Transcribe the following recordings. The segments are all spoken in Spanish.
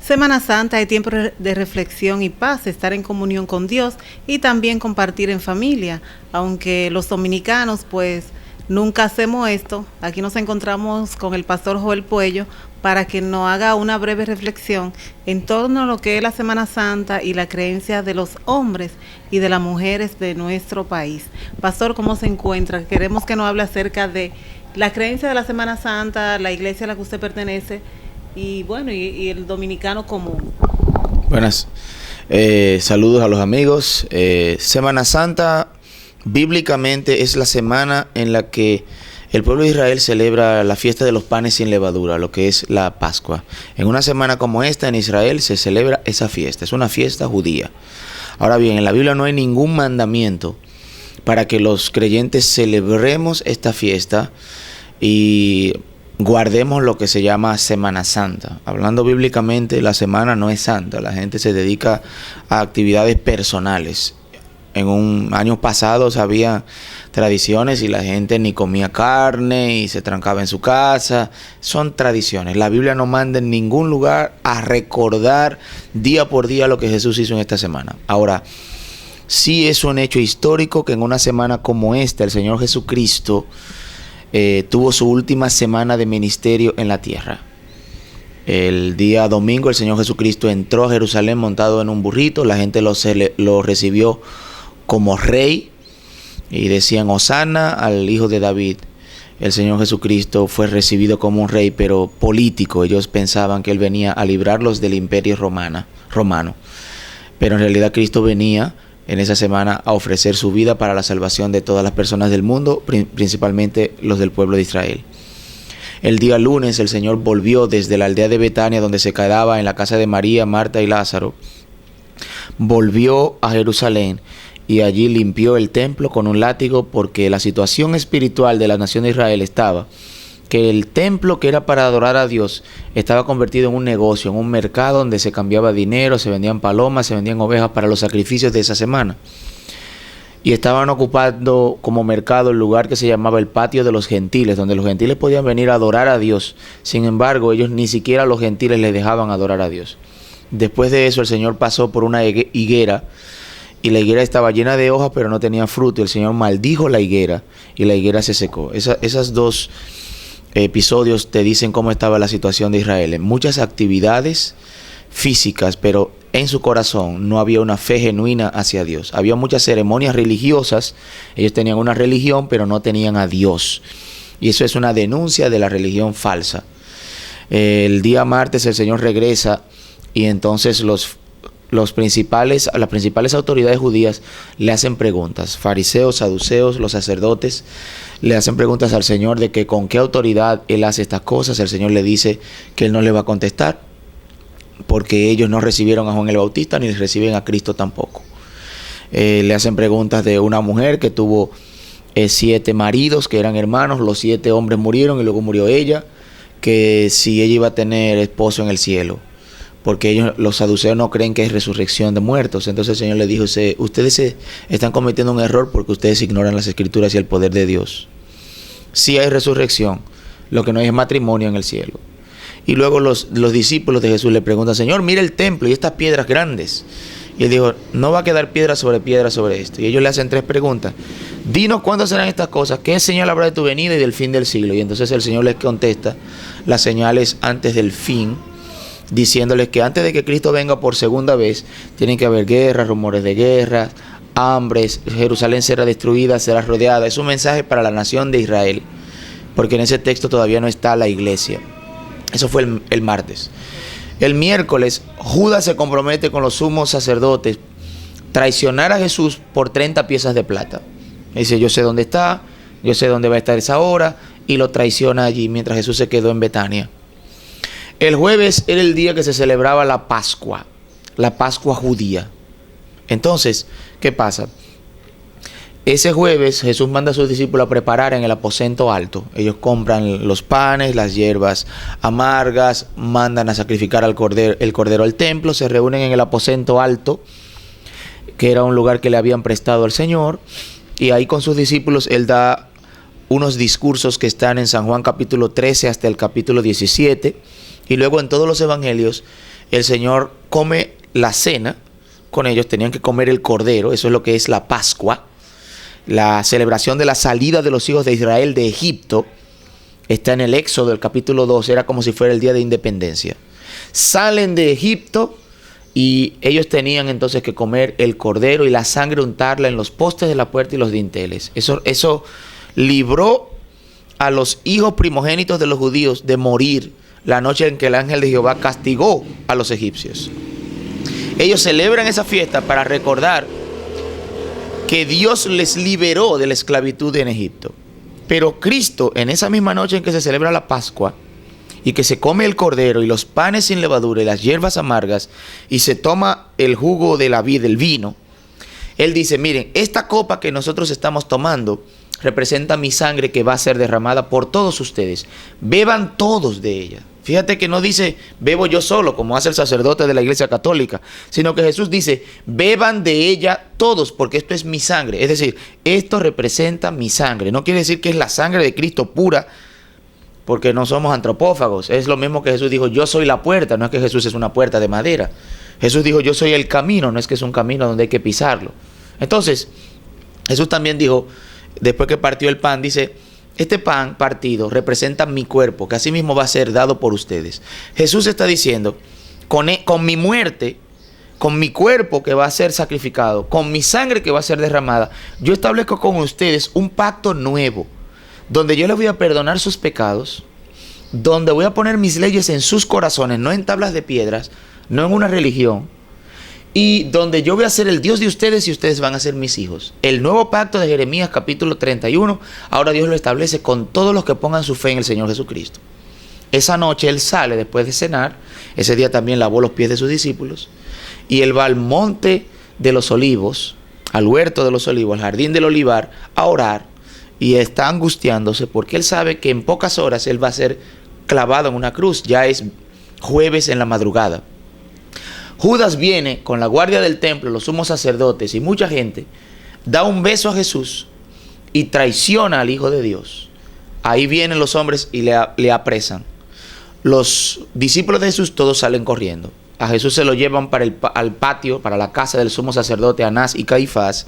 Semana Santa es tiempo de reflexión y paz, estar en comunión con Dios y también compartir en familia. Aunque los dominicanos pues nunca hacemos esto, aquí nos encontramos con el pastor Joel Puello para que nos haga una breve reflexión en torno a lo que es la Semana Santa y la creencia de los hombres y de las mujeres de nuestro país. Pastor, ¿cómo se encuentra? Queremos que nos hable acerca de la creencia de la Semana Santa, la iglesia a la que usted pertenece y bueno, y el dominicano común. Buenas, saludos a los amigos. Semana Santa bíblicamente es la semana en la que el pueblo de Israel celebra la fiesta de los panes sin levadura, lo que es la Pascua. En una semana como esta en Israel se celebra esa fiesta, es una fiesta judía. Ahora bien, en la Biblia no hay ningún mandamiento para que los creyentes celebremos esta fiesta y guardemos lo que se llama Semana Santa. Hablando bíblicamente, la semana no es santa, la gente se dedica a actividades personales. En años pasados había tradiciones y la gente ni comía carne y se trancaba en su casa. Son tradiciones. La Biblia no manda en ningún lugar a recordar día por día lo que Jesús hizo en esta semana. Ahora, sí es un hecho histórico que en una semana como esta el Señor Jesucristo tuvo su última semana de ministerio en la tierra. El día domingo el Señor Jesucristo entró a Jerusalén montado en un burrito. La gente lo recibió como rey y decían Hosana al hijo de David. El Señor Jesucristo fue recibido como un rey, pero político. Ellos pensaban que Él venía a librarlos del imperio romano. Pero en realidad Cristo venía en esa semana a ofrecer su vida para la salvación de todas las personas del mundo, principalmente los del pueblo de Israel. El día lunes el Señor volvió desde la aldea de Betania, donde se quedaba en la casa de María, Marta y Lázaro. Volvió a Jerusalén y allí limpió el templo con un látigo, porque la situación espiritual de la nación de Israel estaba que el templo, que era para adorar a Dios, estaba convertido en un negocio, en un mercado donde se cambiaba dinero, se vendían palomas, se vendían ovejas para los sacrificios de esa semana. Y estaban ocupando como mercado el lugar que se llamaba el patio de los gentiles, donde los gentiles podían venir a adorar a Dios. Sin embargo, ellos ni siquiera a los gentiles les dejaban adorar a Dios. Después de eso, el Señor pasó por una higuera, y la higuera estaba llena de hojas, pero no tenía fruto. Y el Señor maldijo la higuera, y la higuera se secó. Esas dos episodios te dicen cómo estaba la situación de Israel. En muchas actividades físicas, pero en su corazón no había una fe genuina hacia Dios. Había muchas ceremonias religiosas. Ellos tenían una religión, pero no tenían a Dios. Y eso es una denuncia de la religión falsa. El día martes el Señor regresa y entonces las principales autoridades judías le hacen preguntas. Fariseos, saduceos, los sacerdotes le hacen preguntas al Señor de que con qué autoridad Él hace estas cosas. El Señor le dice que Él no le va a contestar, porque ellos no recibieron a Juan el Bautista ni reciben a Cristo tampoco. Le hacen preguntas de una mujer que tuvo 7 maridos que eran hermanos. Los 7 hombres murieron y luego murió ella, que si ella iba a tener esposo en el cielo, porque ellos, los saduceos, no creen que es resurrección de muertos. Entonces el Señor les dijo: ustedes están cometiendo un error porque ustedes ignoran las Escrituras y el poder de Dios. Sí hay resurrección, lo que no hay es matrimonio en el cielo. Y luego los discípulos de Jesús le preguntan: Señor, mira el templo y estas piedras grandes. Y Él dijo: no va a quedar piedra sobre esto. Y ellos le hacen 3 preguntas. Dinos cuándo serán estas cosas, qué señal habrá de tu venida y del fin del siglo. Y entonces el Señor les contesta las señales antes del fin, diciéndoles que antes de que Cristo venga por segunda vez, tienen que haber guerras, rumores de guerras, hambres, Jerusalén será destruida, será rodeada. Es un mensaje para la nación de Israel, porque en ese texto todavía no está la iglesia. Eso fue el martes. El miércoles, Judas se compromete con los sumos sacerdotes traicionar a Jesús por 30 piezas de plata. Dice: yo sé dónde está, yo sé dónde va a estar esa hora, y lo traiciona allí mientras Jesús se quedó en Betania. El jueves era el día que se celebraba la Pascua judía. Entonces, ¿qué pasa? Ese jueves Jesús manda a sus discípulos a preparar en el aposento alto. Ellos compran los panes, las hierbas amargas, mandan a sacrificar el cordero al templo, se reúnen en el aposento alto, que era un lugar que le habían prestado al Señor, y ahí con sus discípulos Él da unos discursos que están en San Juan capítulo 13 hasta el capítulo 17, y luego en todos los evangelios el Señor come la cena con ellos, tenían que comer el cordero, eso es lo que es la Pascua, la celebración de la salida de los hijos de Israel de Egipto. Está en el Éxodo, el capítulo 2, era como si fuera el día de independencia. Salen de Egipto y ellos tenían entonces que comer el cordero y la sangre untarla en los postes de la puerta y los dinteles. Eso libró a los hijos primogénitos de los judíos de morir la noche en que el ángel de Jehová castigó a los egipcios. Ellos celebran esa fiesta para recordar que Dios les liberó de la esclavitud en Egipto. Pero Cristo, en esa misma noche en que se celebra la Pascua y que se come el cordero y los panes sin levadura y las hierbas amargas y se toma el jugo de la vid, el vino, Él dice, miren, esta copa que nosotros estamos tomando representa mi sangre que va a ser derramada por todos ustedes. Beban todos de ella. Fíjate que no dice, bebo yo solo, como hace el sacerdote de la Iglesia Católica, sino que Jesús dice, beban de ella todos, porque esto es mi sangre. Es decir, esto representa mi sangre. No quiere decir que es la sangre de Cristo pura, porque no somos antropófagos. Es lo mismo que Jesús dijo, yo soy la puerta. No es que Jesús es una puerta de madera. Jesús dijo, yo soy el camino. No es que es un camino donde hay que pisarlo. Entonces, Jesús también dijo, después que partió el pan, dice, este pan partido representa mi cuerpo, que así mismo va a ser dado por ustedes. Jesús está diciendo, con mi muerte, con mi cuerpo que va a ser sacrificado, con mi sangre que va a ser derramada, yo establezco con ustedes un pacto nuevo, donde yo les voy a perdonar sus pecados, donde voy a poner mis leyes en sus corazones, no en tablas de piedras, no en una religión, y donde yo voy a ser el Dios de ustedes y ustedes van a ser mis hijos. El nuevo pacto de Jeremías capítulo 31, ahora Dios lo establece con todos los que pongan su fe en el Señor Jesucristo. Esa noche Él sale después de cenar, ese día también lavó los pies de sus discípulos, y Él va al monte de los olivos, al huerto de los olivos, al jardín del olivar, a orar, y está angustiándose porque Él sabe que en pocas horas Él va a ser clavado en una cruz. Ya es jueves en la madrugada. Judas viene con la guardia del templo, los sumos sacerdotes y mucha gente, da un beso a Jesús y traiciona al Hijo de Dios. Ahí vienen los hombres y le apresan. Los discípulos de Jesús todos salen corriendo. A Jesús se lo llevan al patio, para la casa del sumo sacerdote Anás y Caifás.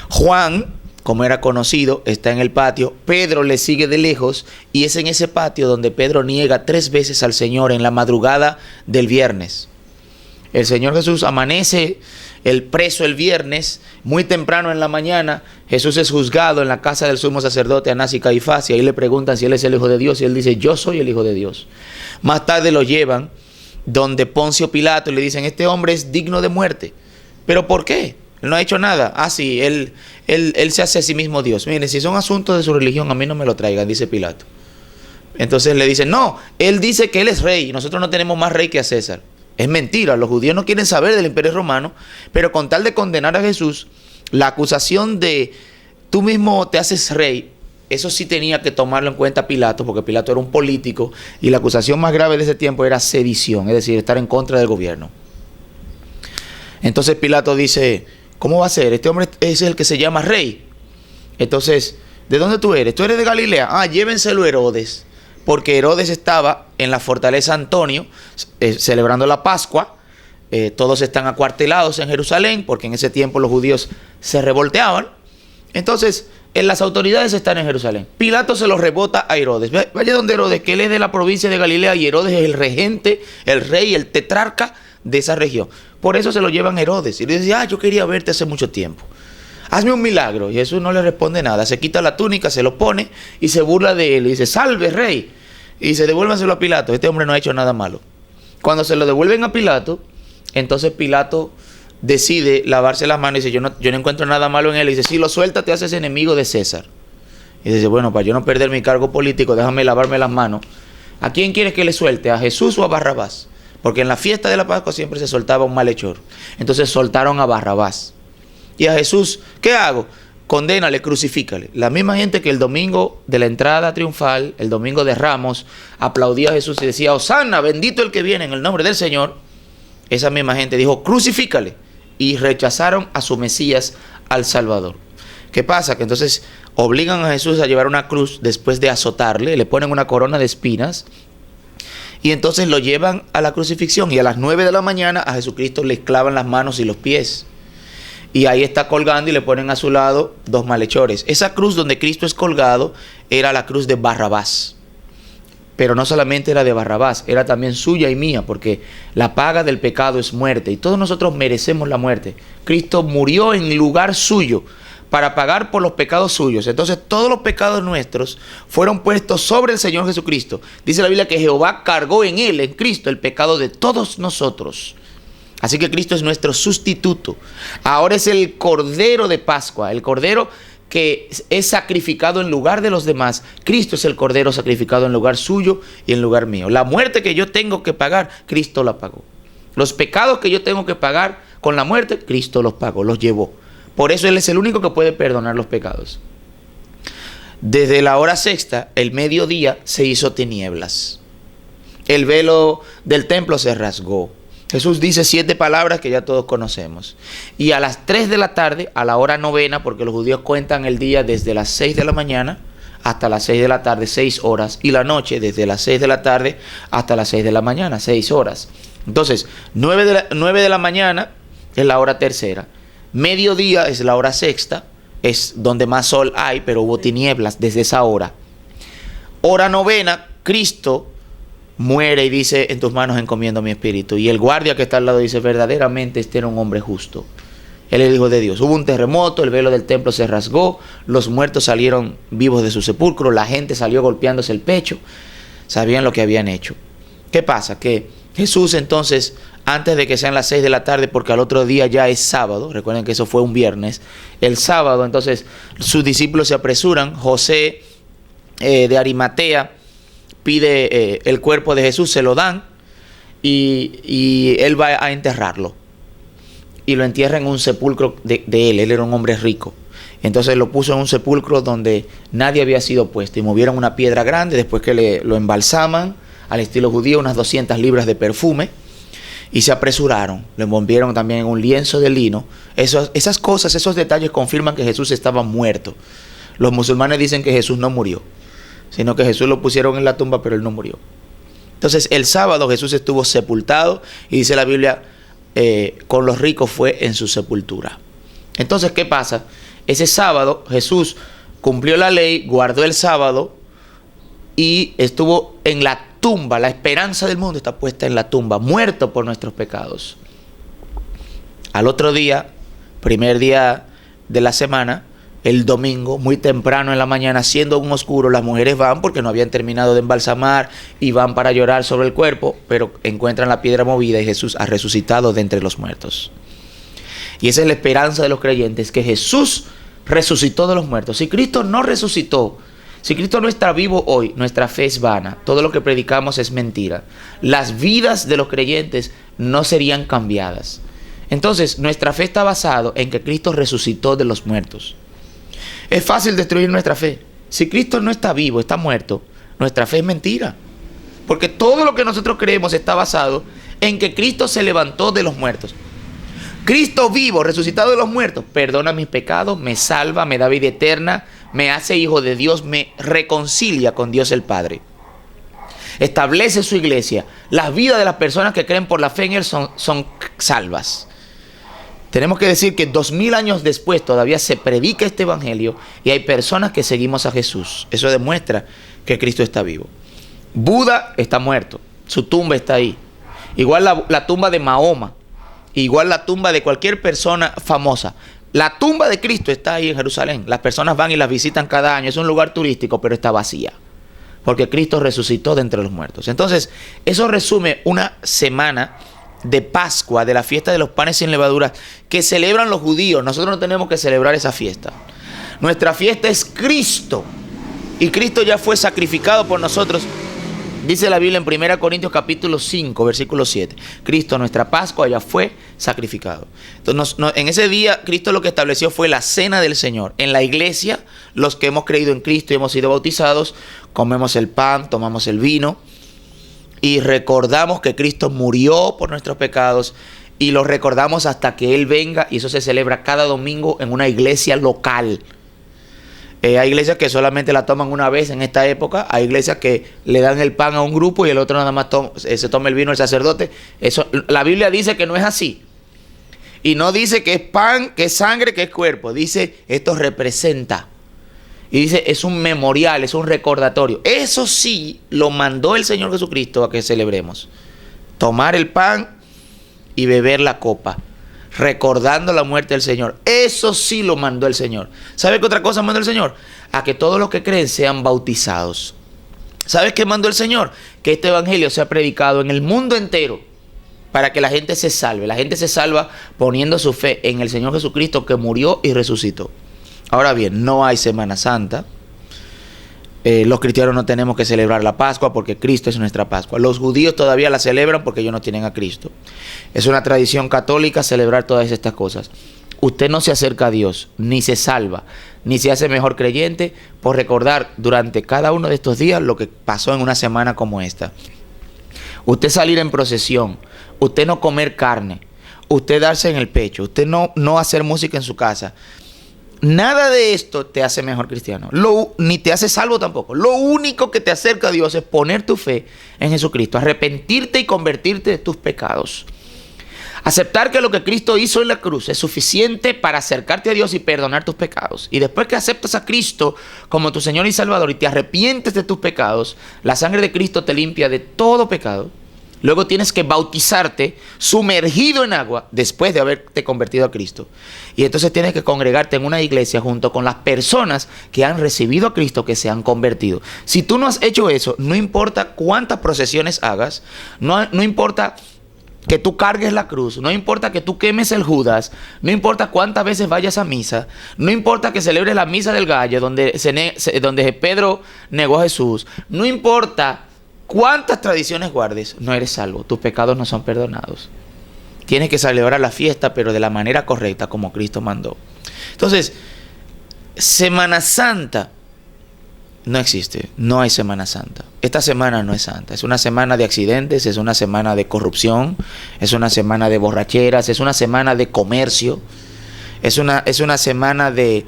Juan, como era conocido, está en el patio. Pedro le sigue de lejos y es en ese patio donde Pedro niega 3 veces al Señor en la madrugada del viernes. El Señor Jesús amanece el preso el viernes, muy temprano en la mañana. Jesús es juzgado en la casa del sumo sacerdote Anás y Caifás, y ahí le preguntan si él es el Hijo de Dios, y él dice, yo soy el Hijo de Dios. Más tarde lo llevan donde Poncio Pilato y le dicen, este hombre es digno de muerte. ¿Pero por qué? Él no ha hecho nada. Ah, sí, él se hace a sí mismo Dios. Miren, si son asuntos de su religión, a mí no me lo traigan, dice Pilato. Entonces le dicen, no, él dice que él es rey y nosotros no tenemos más rey que a César. Es mentira, los judíos no quieren saber del imperio romano, pero con tal de condenar a Jesús, la acusación de tú mismo te haces rey, eso sí tenía que tomarlo en cuenta Pilato, porque Pilato era un político y la acusación más grave de ese tiempo era sedición, es decir, estar en contra del gobierno. Entonces Pilato dice, ¿cómo va a ser? Este hombre es el que se llama rey. Entonces, ¿de dónde tú eres? ¿Tú eres de Galilea? Ah, llévenselo a Herodes. Porque Herodes estaba en la fortaleza Antonio celebrando la Pascua. Todos están acuartelados en Jerusalén porque en ese tiempo los judíos se revolteaban. Entonces, las autoridades están en Jerusalén. Pilato se lo rebota a Herodes. Vaya donde Herodes, que él es de la provincia de Galilea y Herodes es el regente, el rey, el tetrarca de esa región. Por eso se lo llevan a Herodes. Y le dice, yo quería verte hace mucho tiempo. Hazme un milagro. Y Jesús no le responde nada. Se quita la túnica, se lo pone y se burla de él. Y dice, salve, rey. Y dice, devuélvanselo a Pilato. Este hombre no ha hecho nada malo. Cuando se lo devuelven a Pilato, entonces Pilato decide lavarse las manos y dice, yo no encuentro nada malo en él. Y dice, si lo suelta te haces enemigo de César. Y dice, bueno, para yo no perder mi cargo político, déjame lavarme las manos. ¿A quién quieres que le suelte? ¿A Jesús o a Barrabás? Porque en la fiesta de la Pascua siempre se soltaba un malhechor. Entonces soltaron a Barrabás. Y a Jesús, ¿qué hago? Condénale, crucifícale. La misma gente que el domingo de la entrada triunfal, el domingo de Ramos, aplaudía a Jesús y decía, Hosanna, bendito el que viene en el nombre del Señor. Esa misma gente dijo, crucifícale. Y rechazaron a su Mesías, al Salvador. ¿Qué pasa? Que entonces obligan a Jesús a llevar una cruz después de azotarle, le ponen una corona de espinas Y entonces lo llevan a la crucifixión y a las 9 de la mañana a Jesucristo le clavan las manos y los pies. Y ahí está colgando y le ponen a su lado 2 malhechores. Esa cruz donde Cristo es colgado era la cruz de Barrabás. Pero no solamente era de Barrabás, era también suya y mía, porque la paga del pecado es muerte. Y todos nosotros merecemos la muerte. Cristo murió en lugar suyo para pagar por los pecados suyos. Entonces todos los pecados nuestros fueron puestos sobre el Señor Jesucristo. Dice la Biblia que Jehová cargó en él, en Cristo, el pecado de todos nosotros. Así que Cristo es nuestro sustituto. Ahora es el Cordero de Pascua, el Cordero que es sacrificado en lugar de los demás. Cristo es el Cordero sacrificado en lugar suyo y en lugar mío. La muerte que yo tengo que pagar, Cristo la pagó. Los pecados que yo tengo que pagar con la muerte, Cristo los pagó, los llevó. Por eso Él es el único que puede perdonar los pecados. Desde la hora sexta, el mediodía, se hizo tinieblas. El velo del templo se rasgó. Jesús dice 7 palabras que ya todos conocemos. Y a las 3 de la tarde, a la hora novena, porque los judíos cuentan el día desde las 6 de la mañana hasta las 6 de la tarde, 6 horas. Y la noche desde las 6 de la tarde hasta las 6 de la mañana, 6 horas. Entonces, 9 de la mañana es la hora tercera. Mediodía es la hora sexta, es donde más sol hay, pero hubo tinieblas desde esa hora. Hora novena, Cristo muere y dice: en tus manos encomiendo mi espíritu. Y el guardia que está al lado dice: verdaderamente este era un hombre justo. Él es el Hijo de Dios. Hubo un terremoto, el velo del templo se rasgó, los muertos salieron vivos de su sepulcro, la gente salió golpeándose el pecho, sabían lo que habían hecho. ¿Qué pasa? Que Jesús entonces, antes de que sean las 6 de la tarde, porque al otro día ya es sábado, recuerden que eso fue un viernes, el sábado entonces sus discípulos se apresuran, José de Arimatea pide el cuerpo de Jesús, se lo dan y él va a enterrarlo. Y lo entierra en un sepulcro de él. Él era un hombre rico. Entonces lo puso en un sepulcro donde nadie había sido puesto. Y movieron una piedra grande después que lo embalsaman al estilo judío, unas 200 libras de perfume. Y se apresuraron. Lo envolvieron también en un lienzo de lino. Esas cosas, esos detalles confirman que Jesús estaba muerto. Los musulmanes dicen que Jesús no murió, sino que Jesús lo pusieron en la tumba, pero él no murió. Entonces el sábado Jesús estuvo sepultado y dice la Biblia, con los ricos fue en su sepultura. Entonces, ¿qué pasa? Ese sábado Jesús cumplió la ley, guardó el sábado y estuvo en la tumba. La esperanza del mundo está puesta en la tumba, muerto por nuestros pecados. Al otro día, primer día de la semana, el domingo, muy temprano en la mañana, siendo aún oscuro, las mujeres van porque no habían terminado de embalsamar y van para llorar sobre el cuerpo, pero encuentran la piedra movida y Jesús ha resucitado de entre los muertos. Y esa es la esperanza de los creyentes, que Jesús resucitó de los muertos. Si Cristo no resucitó, si Cristo no está vivo hoy, nuestra fe es vana. Todo lo que predicamos es mentira. Las vidas de los creyentes no serían cambiadas. Entonces, nuestra fe está basada en que Cristo resucitó de los muertos. Es fácil destruir nuestra fe. Si Cristo no está vivo, está muerto, nuestra fe es mentira. Porque todo lo que nosotros creemos está basado en que Cristo se levantó de los muertos. Cristo vivo, resucitado de los muertos, perdona mis pecados, me salva, me da vida eterna, me hace hijo de Dios, me reconcilia con Dios el Padre. Establece su iglesia. Las vidas de las personas que creen por la fe en Él son salvas. Tenemos que decir que 2000 años después todavía se predica este evangelio y hay personas que seguimos a Jesús. Eso demuestra que Cristo está vivo. Buda está muerto, su tumba está ahí. Igual la tumba de Mahoma, igual la tumba de cualquier persona famosa. La tumba de Cristo está ahí en Jerusalén. Las personas van y las visitan cada año. Es un lugar turístico, pero está vacía, porque Cristo resucitó de entre los muertos. Entonces, eso resume una semana de Pascua, de la fiesta de los panes sin levadura, que celebran los judíos. Nosotros no tenemos que celebrar esa fiesta. Nuestra fiesta es Cristo, y Cristo ya fue sacrificado por nosotros. Dice la Biblia en 1 Corintios capítulo 5, versículo 7. Cristo, nuestra Pascua, ya fue sacrificado. Entonces, en ese día, Cristo lo que estableció fue la cena del Señor. En la iglesia, los que hemos creído en Cristo y hemos sido bautizados, comemos el pan, tomamos el vino y recordamos que Cristo murió por nuestros pecados, y lo recordamos hasta que Él venga, y eso se celebra cada domingo en una iglesia local. Hay iglesias que solamente la toman una vez en esta época. Hay iglesias que le dan el pan a un grupo y el otro nada más se toma el vino el sacerdote. Eso, la Biblia dice que no es así. Y no dice que es pan, que es sangre, que es cuerpo. Dice, esto representa. Y dice, es un memorial, es un recordatorio. Eso sí lo mandó el Señor Jesucristo a que celebremos. Tomar el pan y beber la copa, recordando la muerte del Señor. Eso sí lo mandó el Señor. ¿Sabe qué otra cosa mandó el Señor? A que todos los que creen sean bautizados. ¿Sabes qué mandó el Señor? Que este evangelio sea predicado en el mundo entero para que la gente se salve. La gente se salva poniendo su fe en el Señor Jesucristo, que murió y resucitó. Ahora bien, no hay Semana Santa. Los cristianos no tenemos que celebrar la Pascua porque Cristo es nuestra Pascua. Los judíos todavía la celebran porque ellos no tienen a Cristo. Es una tradición católica celebrar todas estas cosas. Usted no se acerca a Dios, ni se salva, ni se hace mejor creyente por recordar durante cada uno de estos días lo que pasó en una semana como esta. Usted salir en procesión, usted no comer carne, usted darse en el pecho, usted no hacer música en su casa. Nada de esto te hace mejor cristiano, ni te hace salvo tampoco. Lo único que te acerca a Dios es poner tu fe en Jesucristo, arrepentirte y convertirte de tus pecados. Aceptar que lo que Cristo hizo en la cruz es suficiente para acercarte a Dios y perdonar tus pecados. Y después que aceptas a Cristo como tu Señor y Salvador y te arrepientes de tus pecados, la sangre de Cristo te limpia de todo pecado. Luego tienes que bautizarte sumergido en agua después de haberte convertido a Cristo. Y entonces tienes que congregarte en una iglesia junto con las personas que han recibido a Cristo, que se han convertido. Si tú no has hecho eso, no importa cuántas procesiones hagas, no importa que tú cargues la cruz, no importa que tú quemes el Judas, no importa cuántas veces vayas a misa, no importa que celebres la misa del gallo donde Pedro negó a Jesús, no importa cuántas tradiciones guardes, no eres salvo, tus pecados no son perdonados. Tienes que celebrar la fiesta, pero de la manera correcta, como Cristo mandó. Entonces, Semana Santa no existe, no hay Semana Santa. Esta semana no es santa, es una semana de accidentes, es una semana de corrupción, es una semana de borracheras, es una semana de comercio, es una semana de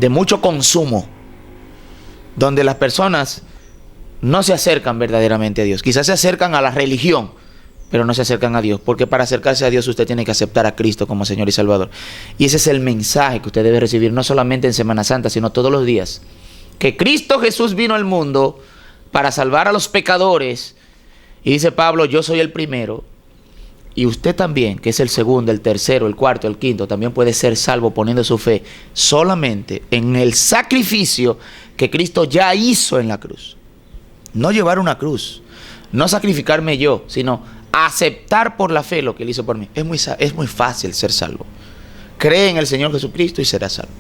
mucho consumo, donde las personas no se acercan verdaderamente a Dios. Quizás se acercan a la religión, pero no se acercan a Dios, porque para acercarse a Dios usted tiene que aceptar a Cristo como Señor y Salvador. Y ese es el mensaje que usted debe recibir, no solamente en Semana Santa, sino todos los días. Que Cristo Jesús vino al mundo para salvar a los pecadores. Y dice Pablo, yo soy el primero. Y usted también, que es el segundo, el tercero, el cuarto, el quinto, también puede ser salvo poniendo su fe solamente en el sacrificio que Cristo ya hizo en la cruz. No llevar una cruz, no sacrificarme yo, sino aceptar por la fe lo que Él hizo por mí. Es muy fácil ser salvo. Cree en el Señor Jesucristo y serás salvo.